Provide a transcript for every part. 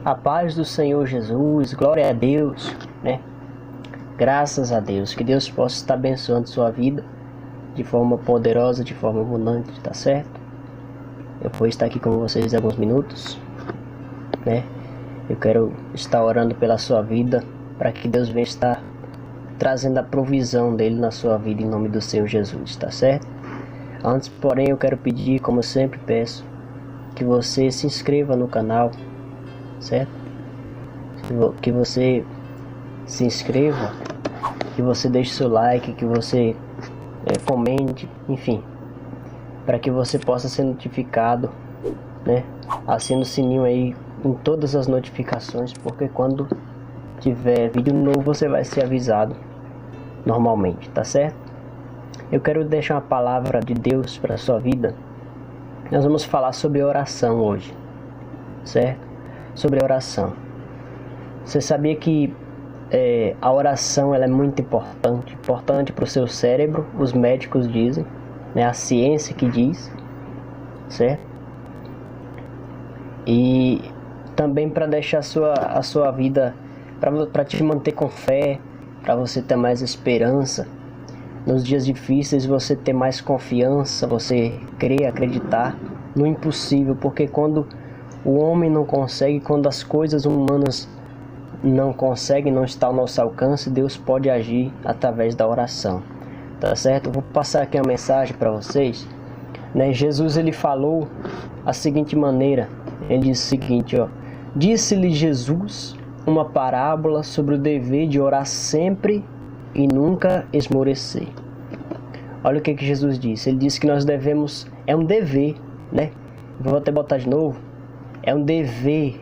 A paz do Senhor Jesus, glória a Deus, né? Graças a Deus, que Deus possa estar abençoando sua vida de forma poderosa, de forma abundante, tá certo? Eu vou estar aqui com vocês alguns minutos, né? Eu quero estar orando pela sua vida, para que Deus venha estar trazendo a provisão dele na sua vida em nome do Senhor Jesus, tá certo? Antes, porém, eu quero pedir, como eu sempre peço, que você se inscreva no canal, certo? Que você se inscreva, que você deixe seu like, que você comente, enfim, para que você possa ser notificado, né? Assina o sininho aí em todas as notificações, porque quando tiver vídeo novo você vai ser avisado normalmente, tá certo? Eu quero deixar uma palavra de Deus para a sua vida. Nós vamos falar sobre oração hoje, certo? Sobre oração. Você sabia que a oração ela é muito importante para o seu cérebro, os médicos dizem, né? A ciência que diz, certo? E também para deixar a sua vida, para te manter com fé, para você ter mais esperança nos dias difíceis, você ter mais confiança, você crer, acreditar no impossível, porque quando o homem não consegue, quando as coisas humanas não conseguem, não está ao nosso alcance, Deus pode agir através da oração, tá certo? Eu vou passar aqui uma mensagem para vocês, né? Jesus ele falou a seguinte maneira, ele disse o seguinte, ó: disse-lhe Jesus uma parábola sobre o dever de orar sempre e nunca esmorecer. Olha o que Jesus disse. Ele disse que nós devemos, é um dever, né? Vou até botar de novo. É um dever,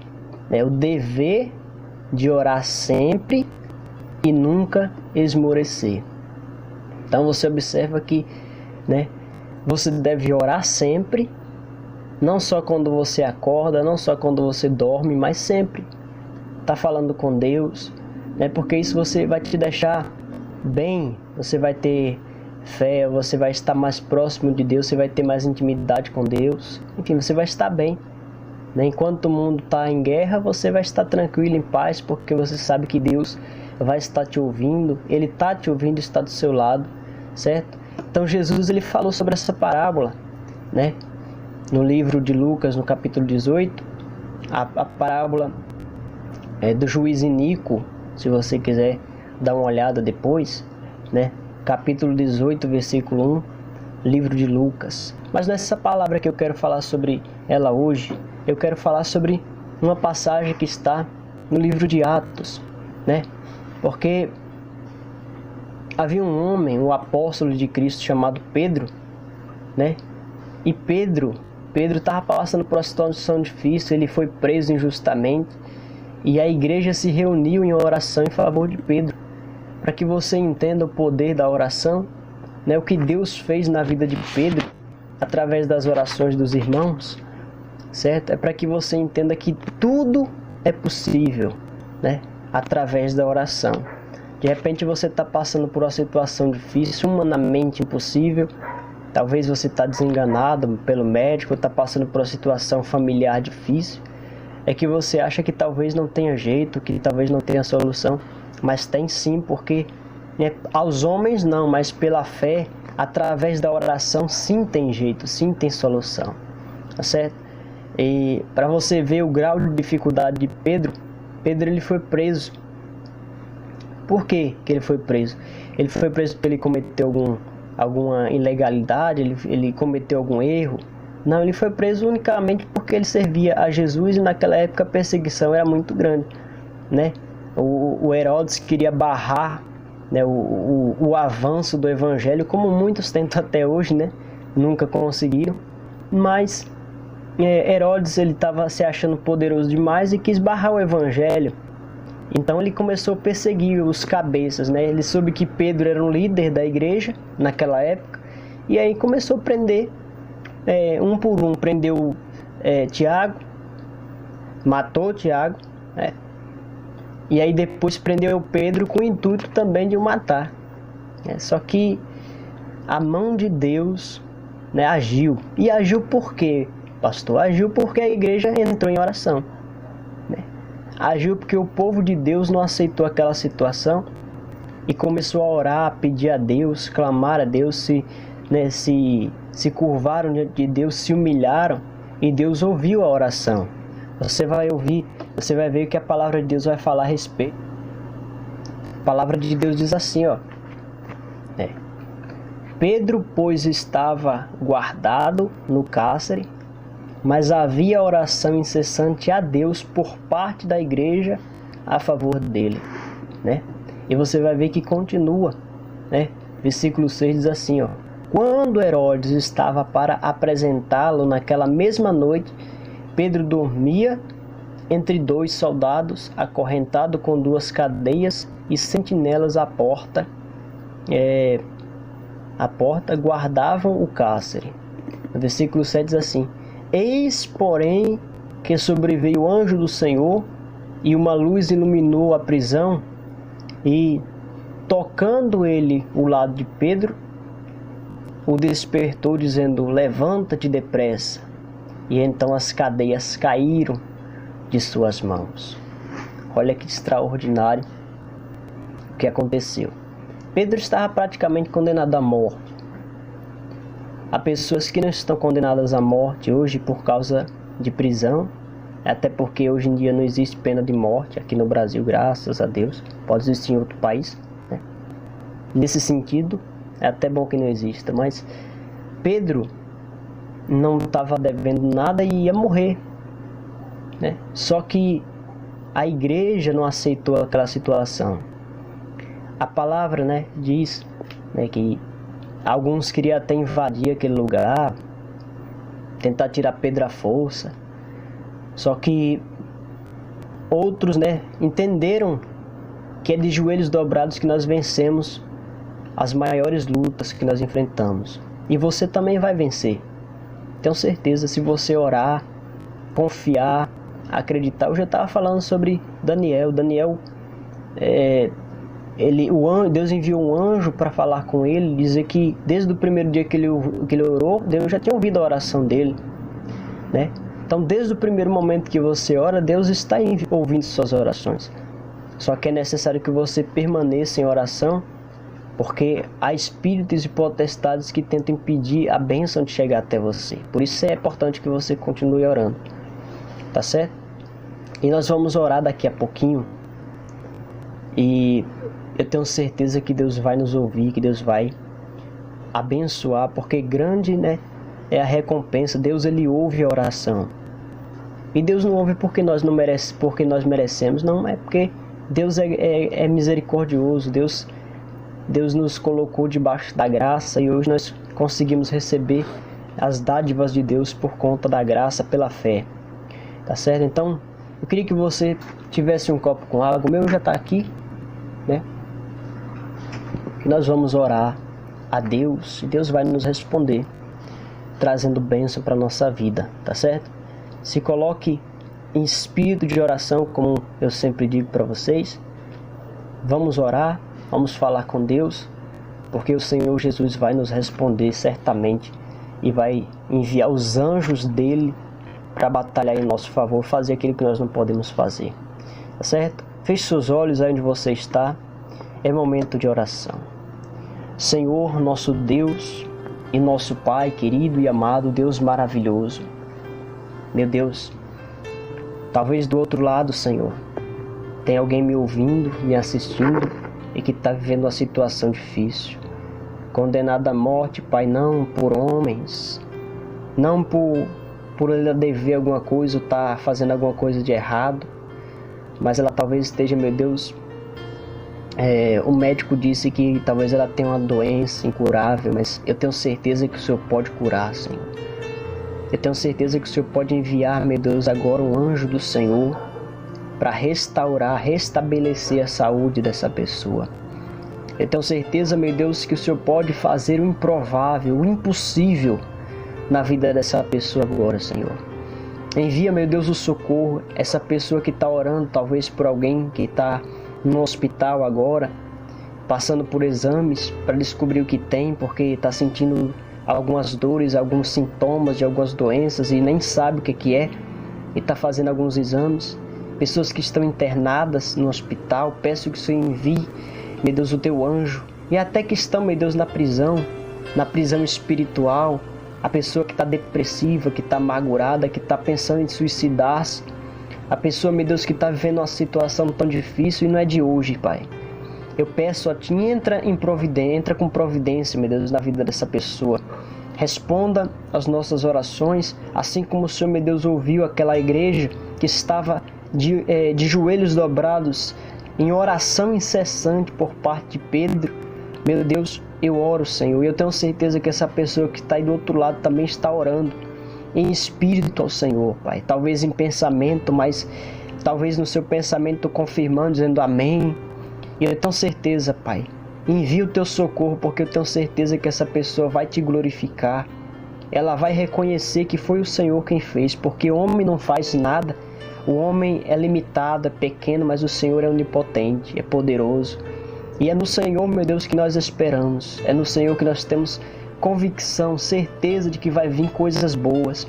né? O dever de orar sempre e nunca esmorecer. Então você observa que, né, você deve orar sempre, não só quando você acorda, não só quando você dorme, mas sempre. Tá falando com Deus, né? Porque isso você vai te deixar bem, você vai ter fé, você vai estar mais próximo de Deus, você vai ter mais intimidade com Deus, enfim, você vai estar bem. Enquanto o mundo está em guerra, você vai estar tranquilo, em paz, porque você sabe que Deus vai estar te ouvindo, Ele está te ouvindo, está do seu lado, certo? Então Jesus ele falou sobre essa parábola, né? No livro de Lucas, no capítulo 18, a parábola do juiz iníquo, se você quiser dar uma olhada depois, né? Capítulo 18, versículo 1, livro de Lucas. Mas nessa palavra que eu quero falar sobre ela hoje, eu quero falar sobre uma passagem que está no livro de Atos, né? Porque havia um homem, um apóstolo de Cristo chamado Pedro, né? E Pedro estava passando por uma situação difícil, ele foi preso injustamente, e a igreja se reuniu em oração em favor de Pedro, para que você entenda o poder da oração, né? O que Deus fez na vida de Pedro através das orações dos irmãos, certo? É para que você entenda que tudo é possível, né? Através da oração. De repente você está passando por uma situação difícil, humanamente impossível. Talvez você está desenganado pelo médico, está passando por uma situação familiar difícil. É que você acha que talvez não tenha jeito, que talvez não tenha solução. Mas tem sim, porque aos homens não, mas pela fé, através da oração, sim tem jeito, sim tem solução, tá certo? E para você ver o grau de dificuldade de Pedro ele foi preso. Por que ele foi preso? Ele foi preso porque ele cometeu alguma ilegalidade, ele cometeu algum erro? Não, ele foi preso unicamente porque ele servia a Jesus, e naquela época a perseguição era muito grande, né? O Herodes queria barrar, né, o avanço do evangelho, como muitos tentam até hoje, né? Nunca conseguiram. Mas Herodes ele estava se achando poderoso demais e quis barrar o evangelho. Então ele começou a perseguir os cabeças, né? Ele soube que Pedro era um líder da igreja naquela época, e aí começou a prender um por um. Prendeu Tiago, matou Tiago, E aí depois prendeu Pedro com o intuito também de o matar. Só que a mão de Deus, né, agiu. E agiu por quê, pastor? Agiu porque a igreja entrou em oração. Agiu porque o povo de Deus não aceitou aquela situação e começou a orar, a pedir a Deus, clamar a Deus, se curvaram diante de Deus, se humilharam e Deus ouviu a oração. Você vai ver que a palavra de Deus vai falar a respeito. A palavra de Deus diz assim, ó. Pedro, pois, estava guardado no cárcere, mas havia oração incessante a Deus por parte da igreja a favor dele, né? E você vai ver que continua, né? Versículo 6 diz assim, ó. Quando Herodes estava para apresentá-lo naquela mesma noite, Pedro dormia entre 2 soldados, acorrentado com 2 cadeias e sentinelas à porta. A porta guardavam o cárcere. No versículo 7 diz assim: Eis, porém, que sobreveio o anjo do Senhor, e uma luz iluminou a prisão, e, tocando ele o lado de Pedro, o despertou, dizendo: Levanta-te depressa. E então as cadeias caíram de suas mãos. Olha que extraordinário o que aconteceu. Pedro estava praticamente condenado à morte. Há pessoas que não estão condenadas à morte hoje por causa de prisão, até porque hoje em dia não existe pena de morte aqui no Brasil, graças a Deus. Pode existir em outro país, né? Nesse sentido, é até bom que não exista, mas Pedro não estava devendo nada e ia morrer, né? Só que a igreja não aceitou aquela situação. A palavra, né, diz, né, que alguns queriam até invadir aquele lugar, tentar tirar Pedro à força. Só que outros, né, entenderam que é de joelhos dobrados que nós vencemos as maiores lutas que nós enfrentamos. E você também vai vencer. Tenho certeza, se você orar, confiar, acreditar. Eu já estava falando sobre Daniel. Deus enviou um anjo para falar com ele, dizer que desde o primeiro dia que ele orou, Deus já tinha ouvido a oração dele, né? Então, desde o primeiro momento que você ora, Deus está ouvindo suas orações. Só que é necessário que você permaneça em oração, porque há espíritos e potestades que tentam impedir a bênção de chegar até você. Por isso é importante que você continue orando, tá certo? E nós vamos orar daqui a pouquinho. E eu tenho certeza que Deus vai nos ouvir, que Deus vai abençoar, porque grande, né, é a recompensa. Deus, ele ouve a oração. E Deus não ouve porque nós merecemos, não, é porque Deus é misericordioso. Deus nos colocou debaixo da graça e hoje nós conseguimos receber as dádivas de Deus por conta da graça, pela fé. Tá certo? Então, eu queria que você tivesse um copo com água. O meu já está aqui, né? Que nós vamos orar a Deus e Deus vai nos responder, trazendo bênção para a nossa vida, tá certo? Se coloque em espírito de oração, como eu sempre digo para vocês. Vamos orar, vamos falar com Deus, porque o Senhor Jesus vai nos responder certamente e vai enviar os anjos dele para batalhar em nosso favor, fazer aquilo que nós não podemos fazer, tá certo? Feche seus olhos aí onde você está. É momento de oração. Senhor, nosso Deus e nosso Pai querido e amado, Deus maravilhoso. Meu Deus, talvez do outro lado, Senhor, tem alguém me ouvindo, me assistindo e que está vivendo uma situação difícil. Condenado à morte, Pai, não por homens, não por ela dever alguma coisa ou estar fazendo alguma coisa de errado, mas ela talvez esteja, meu Deus, o médico disse que talvez ela tenha uma doença incurável, mas eu tenho certeza que o Senhor pode curar, Senhor. Eu tenho certeza que o Senhor pode enviar, meu Deus, agora um anjo do Senhor para restabelecer a saúde dessa pessoa. Eu tenho certeza, meu Deus, que o Senhor pode fazer o improvável, o impossível na vida dessa pessoa agora, Senhor. Envia, meu Deus, o socorro. Essa pessoa que está orando, talvez por alguém que está no hospital agora, passando por exames para descobrir o que tem, porque está sentindo algumas dores, alguns sintomas de algumas doenças e nem sabe o que é, e está fazendo alguns exames. Pessoas que estão internadas no hospital, peço que o Senhor envie, meu Deus, o teu anjo. E até que estão, meu Deus, na prisão espiritual, a pessoa que está depressiva, que está amargurada, que está pensando em suicidar-se, a pessoa, meu Deus, que está vivendo uma situação tão difícil e não é de hoje, Pai. Eu peço a Ti, entra com providência, meu Deus, na vida dessa pessoa. Responda às nossas orações, assim como o Senhor, meu Deus, ouviu aquela igreja que estava de joelhos dobrados, em oração incessante por parte de Pedro. Meu Deus, eu oro, Senhor, e eu tenho certeza que essa pessoa que está aí do outro lado também está orando em espírito ao Senhor, Pai. Talvez em pensamento, mas talvez no seu pensamento confirmando, dizendo amém. E eu tenho certeza, Pai, envia o teu socorro, porque eu tenho certeza que essa pessoa vai te glorificar. Ela vai reconhecer que foi o Senhor quem fez, porque o homem não faz nada. O homem é limitado, é pequeno, mas o Senhor é onipotente, é poderoso. E é no Senhor, meu Deus, que nós esperamos. É no Senhor que nós temos convicção, certeza de que vai vir coisas boas.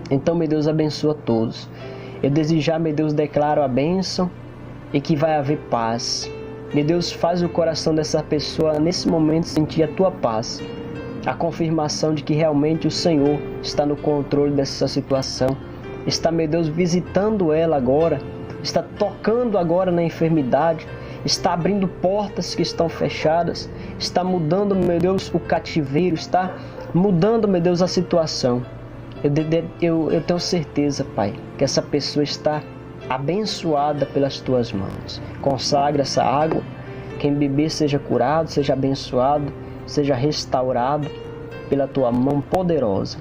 Então, meu Deus, abençoa todos. Eu desejar, meu Deus, declaro a bênção e que vai haver paz. Meu Deus, faz o coração dessa pessoa nesse momento sentir a tua paz. A confirmação de que realmente o Senhor está no controle dessa situação. Está, meu Deus, visitando ela agora. Está tocando agora na enfermidade. Está abrindo portas que estão fechadas, está mudando, meu Deus, o cativeiro, está mudando, meu Deus, a situação. Eu tenho certeza, Pai, que essa pessoa está abençoada pelas Tuas mãos. Consagra essa água, quem beber seja curado, seja abençoado, seja restaurado pela Tua mão poderosa.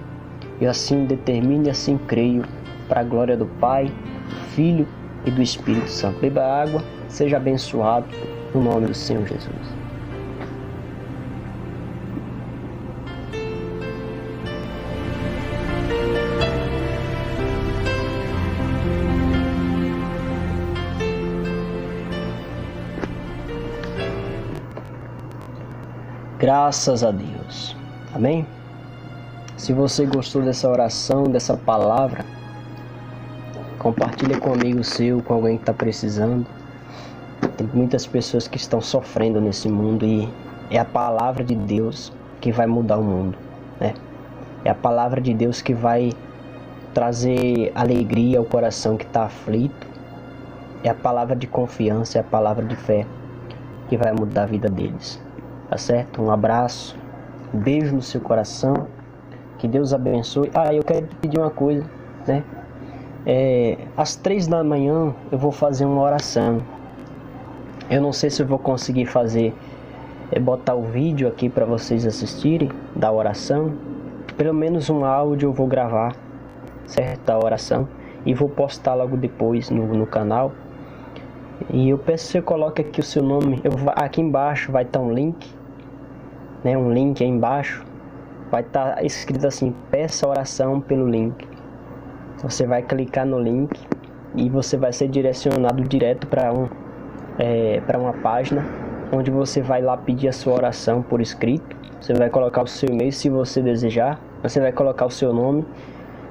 Eu assim determino e assim creio, para a glória do Pai, do Filho e do Espírito Santo. Beba água. Seja abençoado no nome do Senhor Jesus. Graças a Deus. Amém? Se você gostou dessa oração, dessa palavra, compartilha com um amigo seu, com alguém que está precisando. Tem muitas pessoas que estão sofrendo nesse mundo e é a palavra de Deus que vai mudar o mundo, né? É a palavra de Deus que vai trazer alegria ao coração que está aflito. É a palavra de confiança, é a palavra de fé que vai mudar a vida deles, tá certo? Um abraço, um beijo no seu coração, que Deus abençoe. Eu quero te pedir uma coisa, né? Às 3 da manhã eu vou fazer uma oração. Eu não sei se eu vou conseguir botar o vídeo aqui para vocês assistirem da oração. Pelo menos um áudio eu vou gravar, certo? Da oração. E vou postar logo depois no canal. E eu peço que você coloque aqui o seu nome. Aqui embaixo vai estar um link, né? Um link aí embaixo. Vai estar escrito assim: peça oração pelo link. Você vai clicar no link e você vai ser direcionado direto para uma página onde você vai lá pedir a sua oração por escrito. Você vai colocar o seu e-mail se você desejar. Você vai colocar o seu nome,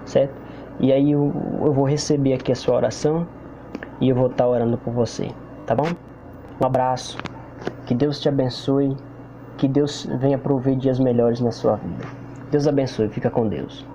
certo? E aí eu vou receber aqui a sua oração e eu vou estar orando por você, tá bom? Um abraço, que Deus te abençoe, que Deus venha prover dias melhores na sua vida. Deus abençoe, fica com Deus.